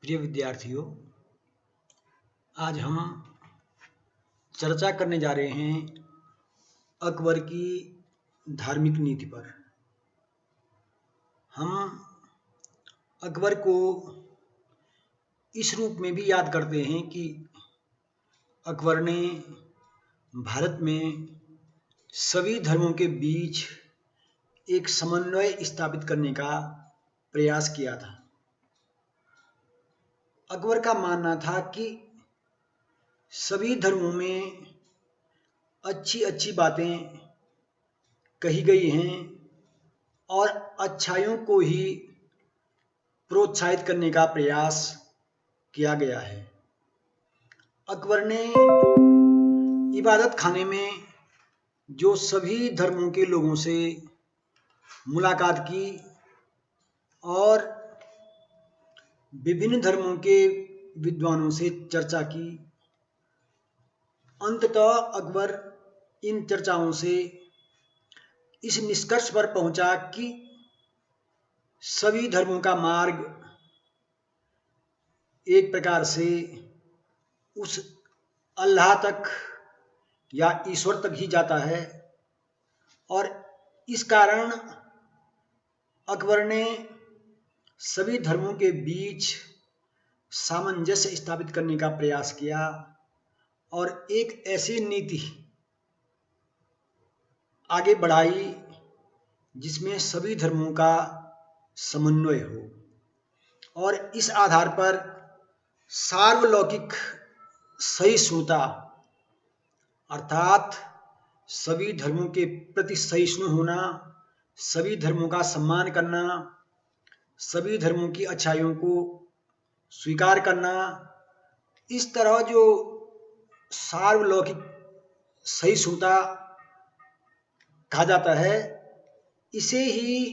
प्रिय विद्यार्थियों, आज हम चर्चा करने जा रहे हैं अकबर की धार्मिक नीति पर। हम अकबर को इस रूप में भी याद करते हैं कि अकबर ने भारत में सभी धर्मों के बीच एक समन्वय स्थापित करने का प्रयास किया था। अकबर का मानना था कि सभी धर्मों में अच्छी अच्छी बातें कही गई हैं और अच्छाइयों को ही प्रोत्साहित करने का प्रयास किया गया है। अकबर ने इबादत खाने में जो सभी धर्मों के लोगों से मुलाकात की और विभिन्न धर्मों के विद्वानों से चर्चा की, अंततः अकबर इन चर्चाओं से इस निष्कर्ष पर पहुंचा कि सभी धर्मों का मार्ग एक प्रकार से उस अल्लाह तक या ईश्वर तक ही जाता है और इस कारण अकबर ने सभी धर्मों के बीच सामंजस्य स्थापित करने का प्रयास किया और एक ऐसी नीति आगे बढ़ाई जिसमें सभी धर्मों का समन्वय हो और इस आधार पर सार्वलौकिक सहिष्णुता अर्थात सभी धर्मों के प्रति सहिष्णु होना, सभी धर्मों का सम्मान करना, सभी धर्मों की अच्छाइयों को स्वीकार करना, इस तरह जो सार्वलौकिक सहिष्णुता कहा जाता है, इसे ही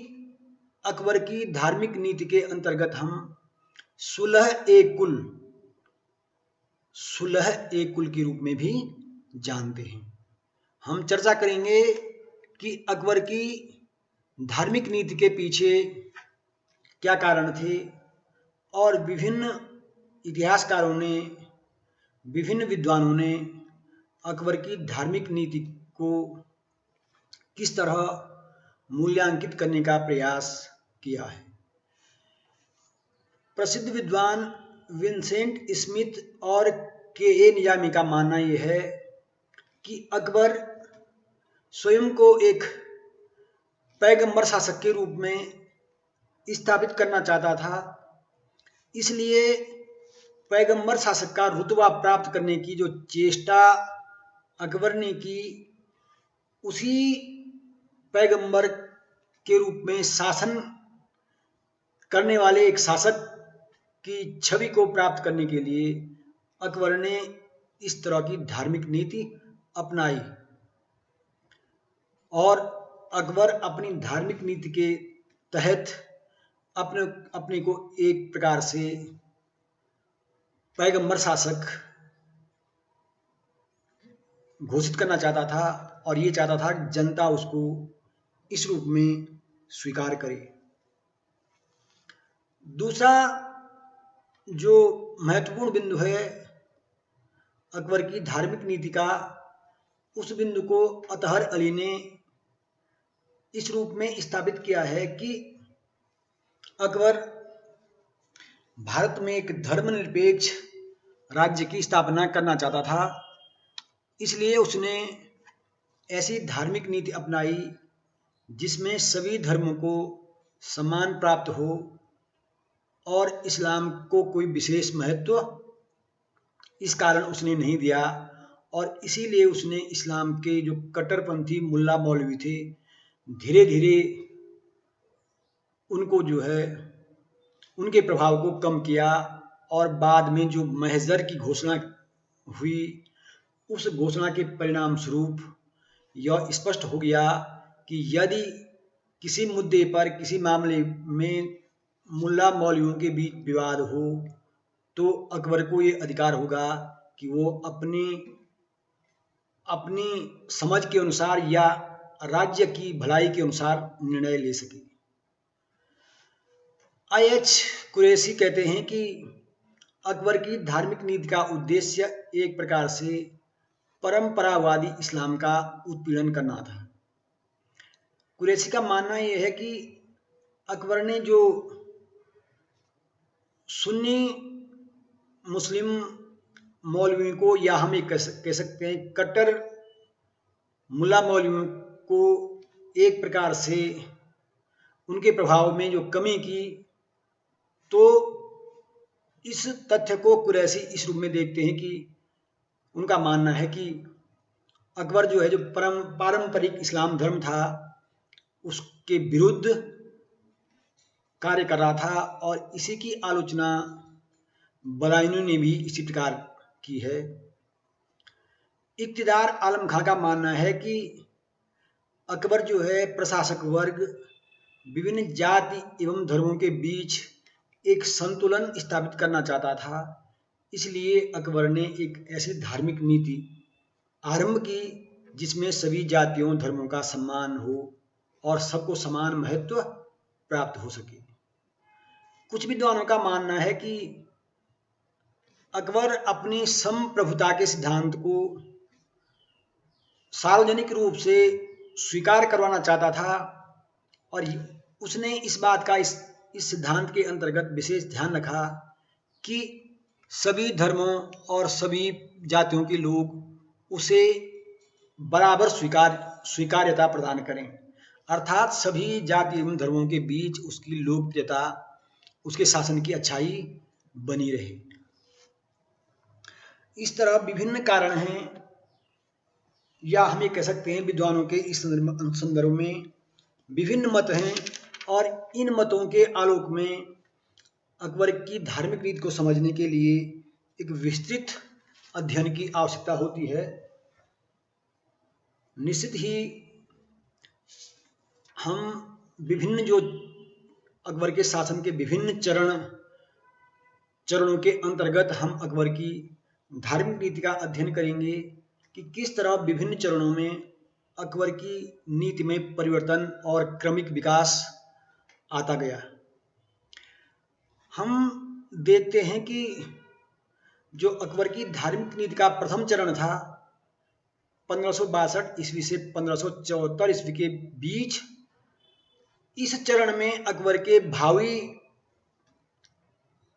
अकबर की धार्मिक नीति के अंतर्गत हम सुलह ए कुल के रूप में भी जानते हैं। हम चर्चा करेंगे कि अकबर की धार्मिक नीति के पीछे क्या कारण थे और विभिन्न इतिहासकारों ने, विभिन्न विद्वानों ने अकबर की धार्मिक नीति को किस तरह मूल्यांकित करने का प्रयास किया है। प्रसिद्ध विद्वान विंसेंट स्मिथ और के निजामी का मानना यह है कि अकबर स्वयं को एक पैगंबर शासक के रूप में स्थापित करना चाहता था, इसलिए पैगंबर शासक का रुतबा प्राप्त करने की जो चेष्टा अकबर ने की, उसी पैगंबर के रूप में शासन करने वाले एक शासक की छवि को प्राप्त करने के लिए अकबर ने इस तरह की धार्मिक नीति अपनाई और अकबर अपनी धार्मिक नीति के तहत अपने को एक प्रकार से पैगंबर शासक घोषित करना चाहता था और ये चाहता था कि जनता उसको इस रूप में स्वीकार करे। दूसरा जो महत्वपूर्ण बिंदु है अकबर की धार्मिक नीति का, उस बिंदु को अतहर अली ने इस रूप में स्थापित किया है कि अकबर भारत में एक धर्मनिरपेक्ष राज्य की स्थापना करना चाहता था, इसलिए उसने ऐसी धार्मिक नीति अपनाई जिसमें सभी धर्मों को सम्मान प्राप्त हो और इस्लाम को कोई विशेष महत्व इस कारण उसने नहीं दिया और इसीलिए उसने इस्लाम के जो कट्टरपंथी मुल्ला मौलवी थे, धीरे धीरे उनको जो है उनके प्रभाव को कम किया और बाद में जो महज़र की घोषणा हुई, उस घोषणा के परिणाम स्वरूप यह स्पष्ट हो गया कि यदि किसी मुद्दे पर, किसी मामले में मुल्ला मौलवियों के बीच विवाद हो तो अकबर को ये अधिकार होगा कि वो अपनी समझ के अनुसार या राज्य की भलाई के अनुसार निर्णय ले सके। आई.एच. कुरैशी कहते हैं कि अकबर की धार्मिक नीति का उद्देश्य एक प्रकार से परंपरावादी इस्लाम का उत्पीड़न करना था। कुरैशी का मानना यह है कि अकबर ने जो सुन्नी मुस्लिम मौलवियों को, या हम एक कह सकते हैं कट्टर मुल्ला मौलवियों को, एक प्रकार से उनके प्रभाव में जो कमी की, तो इस तथ्य को कुरैशी इस रूप में देखते हैं कि उनका मानना है कि अकबर जो है, जो पारंपरिक इस्लाम धर्म था, उसके विरुद्ध कार्य कर रहा था, और इसी की आलोचना बदायूंयों ने भी इसी प्रकार की है। इक़्तिदार आलम खां का मानना है कि अकबर जो है प्रशासक वर्ग, विभिन्न जाति एवं धर्मों के बीच एक संतुलन स्थापित करना चाहता था। इसलिए अकबर ने एक ऐसी धार्मिक नीति आरंभ की जिसमें सभी जातियों धर्मों का सम्मान हो और सबको समान महत्व प्राप्त हो सके। कुछ विद्वानों का मानना है कि अकबर अपनी संप्रभुता के सिद्धांत को सार्वजनिक रूप से स्वीकार करवाना चाहता था, और उसने इस बात का इस सिद्धांत के अंतर्गत विशेष ध्यान रखा कि सभी धर्मों और सभी जातियों के लोग उसे बराबर स्वीकार्यता प्रदान करें, अर्थात सभी जाति एवं धर्मों के बीच उसकी लोकप्रियता, उसके शासन की अच्छाई बनी रहे। इस तरह विभिन्न कारण हैं, या हम ये कह सकते हैं विद्वानों के इस संदर्भ में विभिन्न मत हैं, और इन मतों के आलोक में अकबर की धार्मिक नीति को समझने के लिए एक विस्तृत अध्ययन की आवश्यकता होती है। निश्चित ही हम विभिन्न जो अकबर के शासन के विभिन्न चरणों के अंतर्गत हम अकबर की धार्मिक नीति का अध्ययन करेंगे कि किस तरह विभिन्न चरणों में अकबर की नीति में परिवर्तन और क्रमिक विकास आता गया। हम देखते हैं कि जो अकबर की धार्मिक नीति का प्रथम चरण था 1562 ईस्वी से 1574 ईस्वी के बीच, इस चरण में अकबर के भावी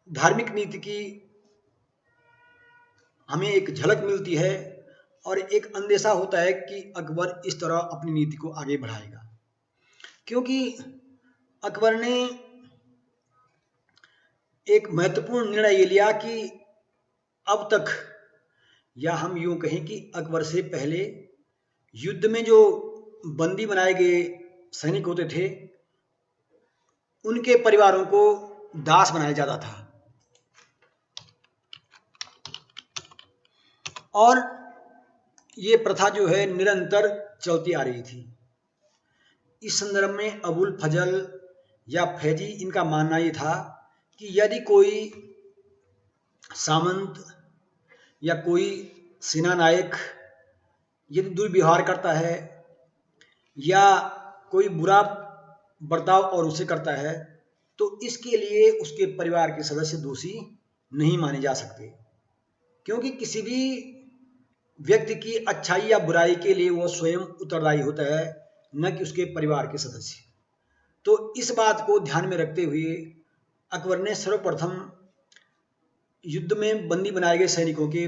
धार्मिक नीति की हमें एक झलक मिलती है, और एक अंदेशा होता है कि अकबर इस तरह अपनी नीति को आगे बढ़ाएगा, क्योंकि अकबर ने एक महत्वपूर्ण निर्णय ये लिया कि अब तक, या हम यूं कहें कि अकबर से पहले युद्ध में जो बंदी बनाए गए सैनिक होते थे, उनके परिवारों को दास बनाया जाता था, और ये प्रथा जो है निरंतर चलती आ रही थी। इस संदर्भ में अबुल फजल या फैजी, इनका मानना ये था कि यदि कोई सामंत या कोई सेना नायक यदि दुर्व्यवहार करता है या कोई बुरा बर्ताव और उसे करता है, तो इसके लिए उसके परिवार के सदस्य दोषी नहीं माने जा सकते, क्योंकि किसी भी व्यक्ति की अच्छाई या बुराई के लिए वह स्वयं उत्तरदायी होता है, न कि उसके परिवार के सदस्य। तो इस बात को ध्यान में रखते हुए अकबर ने सर्वप्रथम युद्ध में बंदी बनाए गए सैनिकों के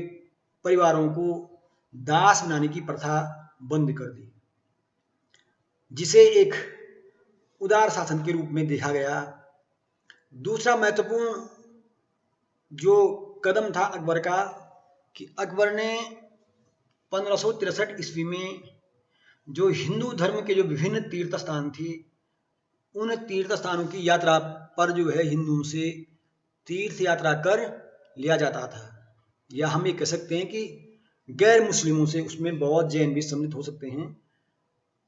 परिवारों को दास बनाने की प्रथा बंद कर दी, जिसे एक उदार शासन के रूप में देखा गया। दूसरा महत्वपूर्ण जो कदम था अकबर का, कि अकबर ने 1563 ईस्वी में जो हिंदू धर्म के जो विभिन्न तीर्थ स्थान थे, उन तीर्थ स्थानों की यात्रा पर जो है हिंदुओं से तीर्थ यात्रा कर लिया जाता था, या हम ये कह सकते हैं कि गैर मुस्लिमों से, उसमें बौद्ध जैन भी सम्मिलित हो सकते हैं,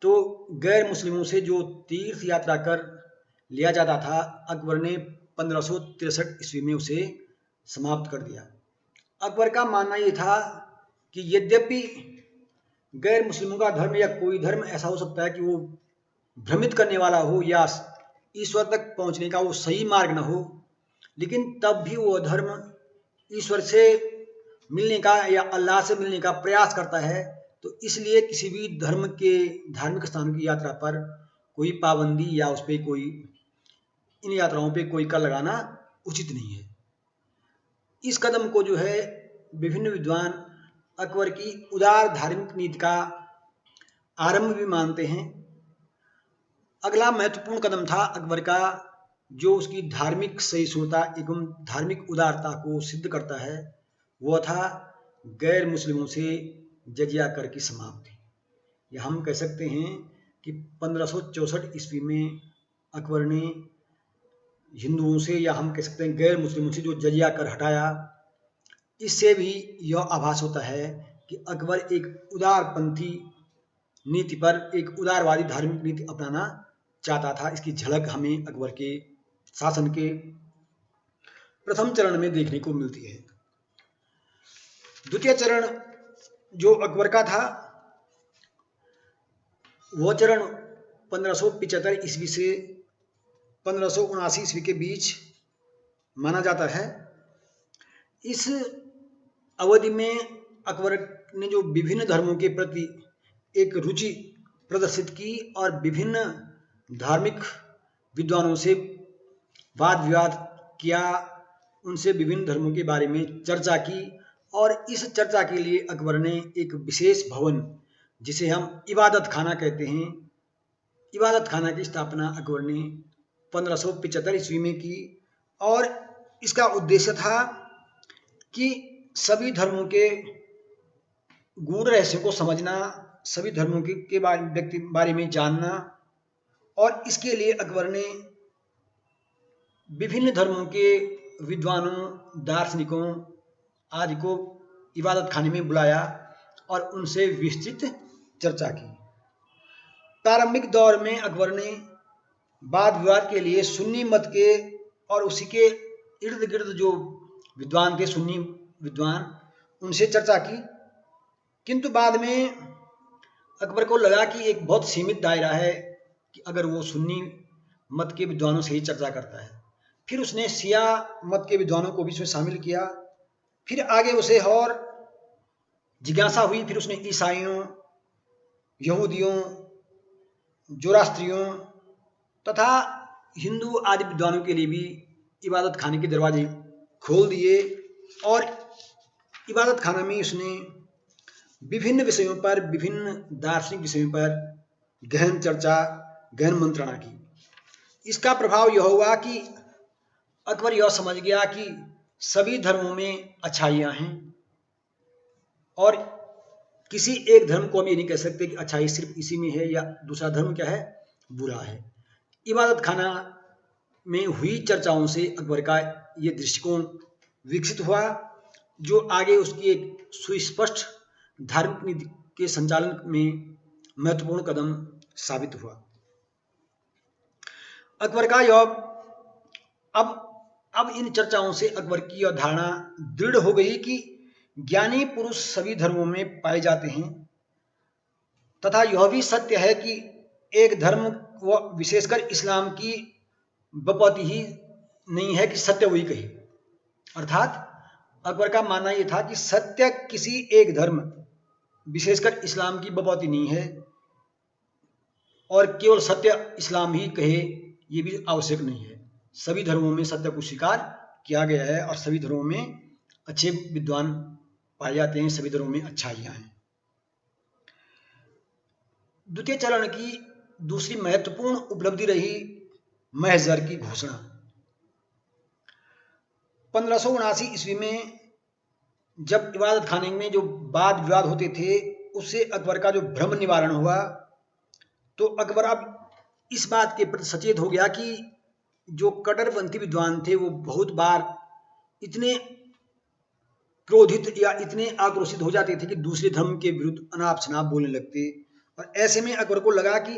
तो गैर मुस्लिमों से जो तीर्थ यात्रा कर लिया जाता था, अकबर ने 1563 ईस्वी में उसे समाप्त कर दिया। अकबर का मानना ये था कि यद्यपि गैर मुस्लिमों का धर्म या कोई धर्म ऐसा हो सकता है कि वो भ्रमित करने वाला हो या ईश्वर तक पहुंचने का वो सही मार्ग न हो, लेकिन तब भी वो धर्म ईश्वर से मिलने का या अल्लाह से मिलने का प्रयास करता है, तो इसलिए किसी भी धर्म के धार्मिक स्थान की यात्रा पर कोई पाबंदी या उस पर कोई इन यात्राओं पे कोई कर लगाना उचित नहीं है। इस कदम को जो है विभिन्न विद्वान अकबर की उदार धार्मिक नीति का आरंभ भी मानते हैं। अगला महत्वपूर्ण कदम था अकबर का, जो उसकी धार्मिक सहिष्णुता एवं धार्मिक उदारता को सिद्ध करता है, वह था गैर मुस्लिमों से जजिया कर की समाप्ति। या हम कह सकते हैं कि 1564 ईस्वी में अकबर ने हिंदुओं से, या हम कह सकते हैं गैर मुस्लिमों से, जो जजिया कर हटाया। इससे भी यह आभास होता है कि अकबर एक उदारपंथी नीति पर, एक उदारवादी धार्मिक नीति अपनाना चाहता था। इसकी झलक हमें अकबर के शासन के प्रथम चरण में देखने को मिलती है। द्वितीय चरण जो अकबर का था, वह चरण 1575 ईस्वी से 1579 ईस्वी के बीच माना जाता है। इस अवधि में अकबर ने जो विभिन्न धर्मों के प्रति एक रुचि प्रदर्शित की और विभिन्न धार्मिक विद्वानों से वाद विवाद किया, उनसे विभिन्न धर्मों के बारे में चर्चा की। और इस चर्चा के लिए अकबर ने एक विशेष भवन, जिसे हम इबादत खाना कहते हैं, इबादत खाना की स्थापना अकबर ने 1575 ईस्वी में की। और इसका उद्देश्य था कि सभी धर्मों के गूढ़ रहस्य को समझना, सभी धर्मों के बारे में जानना। और इसके लिए अकबर ने विभिन्न धर्मों के विद्वानों, दार्शनिकों आदि को इबादत खाने में बुलाया और उनसे विस्तृत चर्चा की। प्रारंभिक दौर में अकबर ने वाद विवाद के लिए सुन्नी मत के और उसी के इर्द गिर्द जो विद्वान थे, सुन्नी विद्वान, उनसे चर्चा की। किंतु बाद में अकबर को लगा कि एक बहुत सीमित दायरा है कि अगर वो सुन्नी मत के विद्वानों से ही चर्चा करता है। फिर उसने शिया मत के विद्वानों को भी इसमें शामिल किया। फिर आगे उसे और जिज्ञासा हुई, फिर उसने ईसाइयों, यहूदियों, जोरास्त्रियों तथा हिंदू आदि विद्वानों के लिए भी इबादत खाने के दरवाजे खोल दिए। और इबादत खाना में उसने विभिन्न विषयों पर, विभिन्न दार्शनिक विषयों पर गहन चर्चा, गहन मंत्रणा की। इसका प्रभाव यह हुआ कि अकबर यह समझ गया कि सभी धर्मों में अच्छाइयाँ हैं और किसी एक धर्म को हम ये नहीं कह सकते कि अच्छाई सिर्फ इसी में है या दूसरा धर्म क्या है, बुरा है। इबादत खाना में हुई चर्चाओं से अकबर का ये दृष्टिकोण विकसित हुआ, जो आगे उसकी एक सुस्पष्ट धार्मिक नीति के संचालन में महत्वपूर्ण कदम साबित हुआ। अकबर का यह अब इन चर्चाओं से अकबर की यह धारणा दृढ़ हो गई कि ज्ञानी पुरुष सभी धर्मों में पाए जाते हैं तथा यह भी सत्य है कि एक धर्म व विशेषकर इस्लाम की बपौती ही नहीं है कि सत्य वही कहे। अर्थात अकबर का मानना यह था कि सत्य किसी एक धर्म, विशेषकर इस्लाम की बपौती नहीं है और केवल सत्य इस्लाम ही कहे ये भी आवश्यक नहीं है। सभी धर्मों में सत्य को स्वीकार किया गया है और सभी धर्मों में अच्छे विद्वान पाए जाते हैं, सभी धर्मों में अच्छाइयाँ हैं। द्वितीय चरण की दूसरी महत्वपूर्ण उपलब्धि रही महजर की घोषणा। 1579 ईस्वी में जब इबादत खाने में जो वाद विवाद होते थे, उससे अकबर का जो भ्रम निवारण हुआ, तो अकबर अब इस बात के प्रति सचेत हो गया कि जो कट्टरपंथी विद्वान थे वो बहुत बार इतने क्रोधित या इतने आक्रोशित हो जाते थे कि दूसरे धर्म के विरुद्ध अनाप शनाप बोलने लगते। और ऐसे में अकबर को लगा कि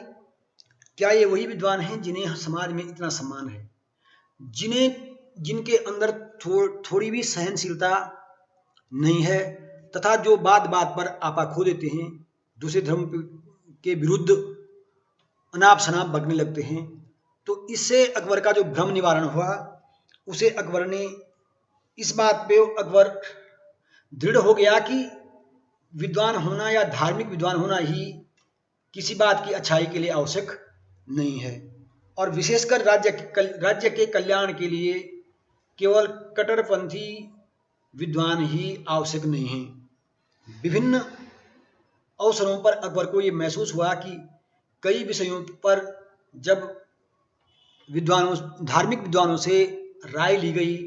क्या ये वही विद्वान हैं जिन्हें समाज में इतना सम्मान है, जिनके अंदर थोड़ी भी सहनशीलता नहीं है तथा जो बात बात पर आपा खो देते हैं, दूसरे धर्म के विरुद्ध अनाप शनाप बकने लगते हैं। तो इससे अकबर का जो भ्रम निवारण हुआ, उसे अकबर ने इस बात पे अकबर दृढ़ हो गया कि विद्वान होना या धार्मिक विद्वान होना ही किसी बात की अच्छाई के लिए आवश्यक नहीं है, और विशेषकर राज्य के कल्याण के लिए केवल कट्टरपंथी विद्वान ही आवश्यक नहीं है। विभिन्न अवसरों पर अकबर को ये महसूस हुआ कि कई विषयों पर जब धार्मिक विद्वानों से राय ली गई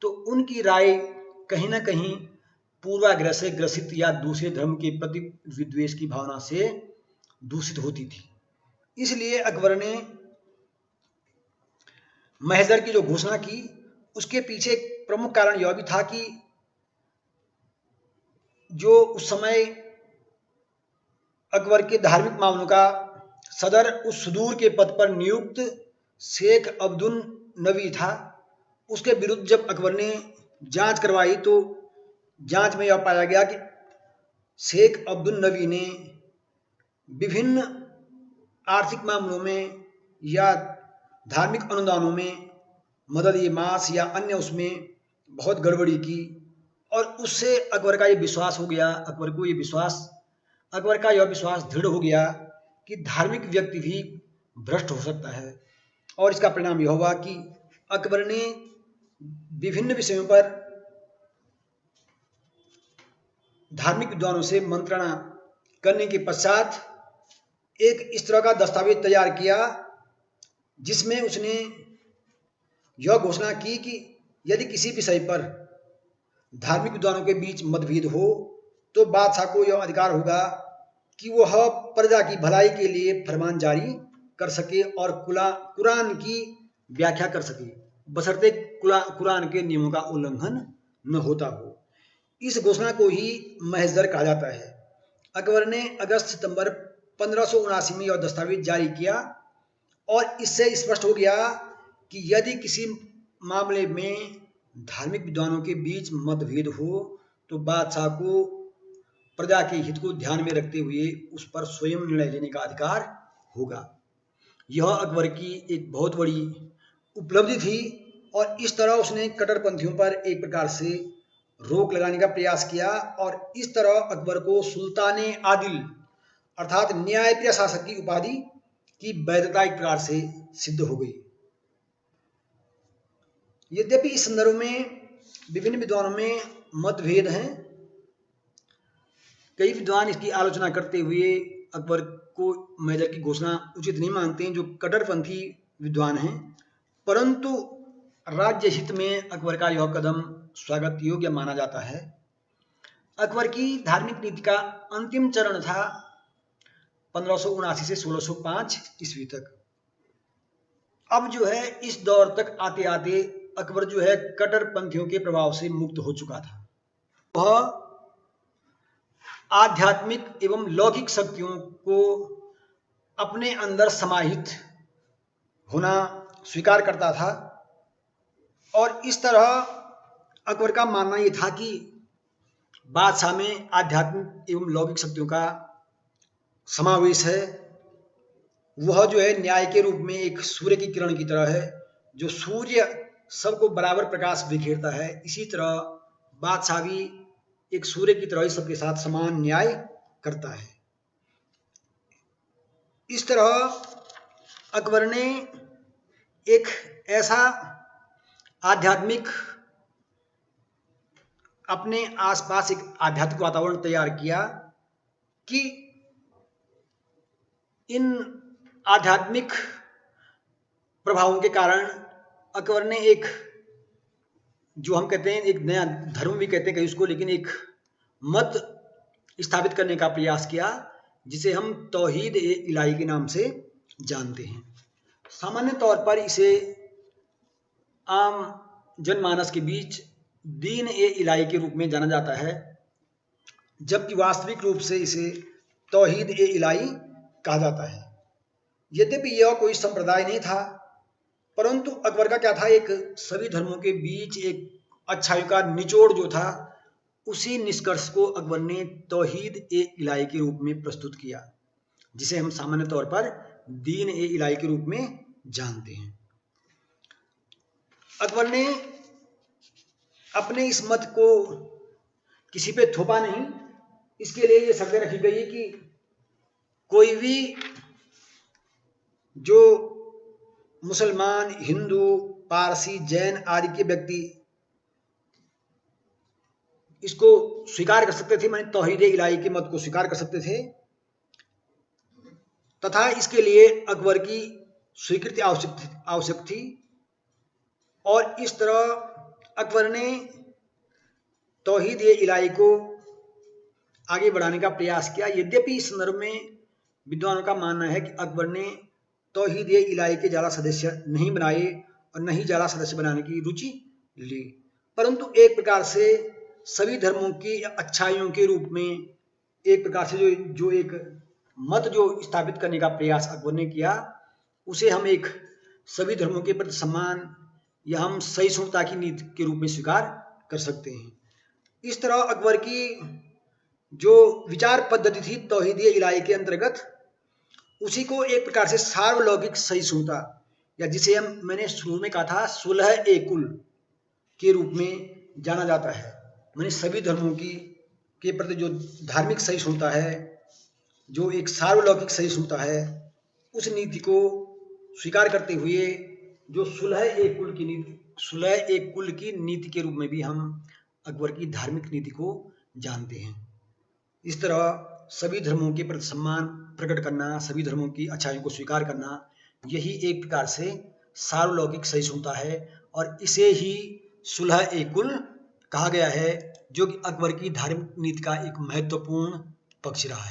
तो उनकी राय कहीं ना कहीं पूर्वाग्रह से ग्रसित या दूसरे धर्म के प्रति विद्वेष की भावना से दूषित होती थी। इसलिए अकबर ने महजर की जो घोषणा की उसके पीछे एक प्रमुख कारण यह भी था कि जो उस समय अकबर के धार्मिक मामलों का सदर उस सुदूर के पद पर नियुक्त शेख अब्दुल नबी था, उसके विरुद्ध जब अकबर ने जांच करवाई तो जांच में यह पाया गया कि शेख अब्दुल नबी ने विभिन्न आर्थिक मामलों में या धार्मिक अनुदानों में मदद ये मास या अन्य उसमें बहुत गड़बड़ी की, और उससे अकबर का ये विश्वास हो गया, अकबर का यह विश्वास दृढ़ हो गया कि धार्मिक व्यक्ति भी भ्रष्ट हो सकता है। और इसका परिणाम यह हुआ कि अकबर ने विभिन्न विषयों पर धार्मिक विद्वानों से मंत्रणा करने के पश्चात एक इस तरह का दस्तावेज तैयार किया जिसमें उसने यह घोषणा की कि यदि किसी विषय पर धार्मिक विद्वानों के बीच मतभेद हो तो बादशाह को यह अधिकार होगा कि वह प्रजा की भलाई के लिए फरमान जारी कर सके और कुरान की व्याख्या कर सके, बशर्ते कुरान के नियमों का उल्लंघन न होता हो। इस घोषणा को ही महजर कहा जाता है। अकबर ने अगस्त-सितंबर 1579 में यह दस्तावेज जारी किया और इससे स्पष्ट हो गया कि यदि किसी मामले में धार्मिक विद्वानों के बीच मतभेद हो तो बादशाह को प्रजा के हित को ध्यान में रखते हुए उस पर स्वयं निर्णय लेने का अधिकार होगा। यह अकबर की एक बहुत बड़ी उपलब्धि थी और इस तरह उसने कट्टरपंथियों पर एक प्रकार से रोक लगाने का प्रयास किया और इस तरह अकबर को सुल्तान आदिल अर्थात न्यायप्रिय शासक की उपाधि की वैधता एक प्रकार से सिद्ध हो गई। यद्यपि इस संदर्भ में विभिन्न विद्वानों में मतभेद हैं, कई विद्वान इसकी आलोचना करते हुए अकबर को महजर की घोषणा उचित नहीं मानते हैं, जो कट्टरपंथी विद्वान हैं, परंतु राज्य हित में अकबर का यह कदम स्वागत योग्य माना जाता है। अकबर की धार्मिक नीति का अंतिम चरण था 1579 से 1605 ईस्वी तक। अब जो है इस दौर तक आते आते अकबर जो है कट्टरपंथियों के प्रभाव से मुक्त हो चुका था। वह आध्यात्मिक एवं लौकिक शक्तियों को अपने अंदर समाहित होना स्वीकार करता था और इस तरह अकबर का मानना यह था कि बादशाह में आध्यात्मिक एवं लौकिक शक्तियों का समावेश है। वह जो है न्याय के रूप में एक सूर्य की किरण की तरह है, जो सूर्य सबको बराबर प्रकाश बिखेरता है, इसी तरह बादशाह भी एक सूर्य की तरह ही सबके साथ समान न्याय करता है। इस तरह अकबर ने एक ऐसा आध्यात्मिक अपने आसपास एक आध्यात्मिक वातावरण तैयार किया कि इन आध्यात्मिक प्रभावों के कारण अकबर ने एक, जो हम कहते हैं एक नया धर्म भी कहते हैं कहीं उसको, लेकिन एक मत स्थापित करने का प्रयास किया जिसे हम तौहीद ए इलाही के नाम से जानते हैं। सामान्य तौर पर इसे आम जनमानस के बीच दीन ए इलाही के रूप में जाना जाता है, जबकि वास्तविक रूप से इसे तौहीद ए इलाही कहा जाता है। यद्यपि यह कोई संप्रदाय नहीं था, परंतु अकबर का क्या था, एक सभी धर्मों के बीच एक अच्छाई का निचोड़ जो था, उसी निष्कर्ष को अकबर ने तौहीद ए इलाही के रूप में प्रस्तुत किया, जिसे हम सामान्य तौर पर दीन ए इलाही के रूप में जानते हैं। अकबर ने अपने इस मत को किसी पे थोपा नहीं। इसके लिए ये शर्तें रखी गई कि कोई भी जो मुसलमान, हिंदू, पारसी, जैन आदि के व्यक्ति इसको स्वीकार कर सकते थे, माने तौहीद इलाही के मत को स्वीकार कर सकते थे, तथा इसके लिए अकबर की स्वीकृति आवश्यक थी। और इस तरह अकबर ने तौहीद इलाही को आगे बढ़ाने का प्रयास किया। यद्यपि इस संदर्भ में विद्वानों का मानना है कि अकबर ने तौहीद इलाही के ज़्यादा सदस्य नहीं बनाए और न ही ज़्यादा सदस्य बनाने की रुचि ली, परंतु एक प्रकार से सभी धर्मों की अच्छाइयों के रूप में एक प्रकार से जो एक मत जो स्थापित करने का प्रयास अकबर ने किया, उसे हम एक सभी धर्मों के प्रति सम्मान या हम सहिष्णुता की नीति के रूप में स्वीकार कर सकते हैं। इस तरह अकबर की जो विचार पद्धति थी तौहीद इलाही के अंतर्गत, उसी को एक प्रकार से सार्वलौकिक सहिष्णुता, या जिसे मैंने शुरू में कहा था सुलह ए कुल के रूप में जाना जाता है। मैंने सभी धर्मों की के प्रति जो धार्मिक सहिष्णुता है, जो एक सार्वलौकिक सहिष्णुता है, उस नीति को स्वीकार करते हुए जो सुलह ए कुल की नीति के रूप में भी हम अकबर की धार्मिक नीति को जानते हैं। इस तरह सभी धर्मों के प्रति सम्मान प्रकट करना, सभी धर्मों की अच्छाइयों को स्वीकार करना, यही एक प्रकार से सार्वलौकिक सहिष्णुता है और इसे ही सुलह ए कुल कहा गया है, जो कि अकबर की धार्मिक नीति का एक महत्वपूर्ण पक्ष रहा है।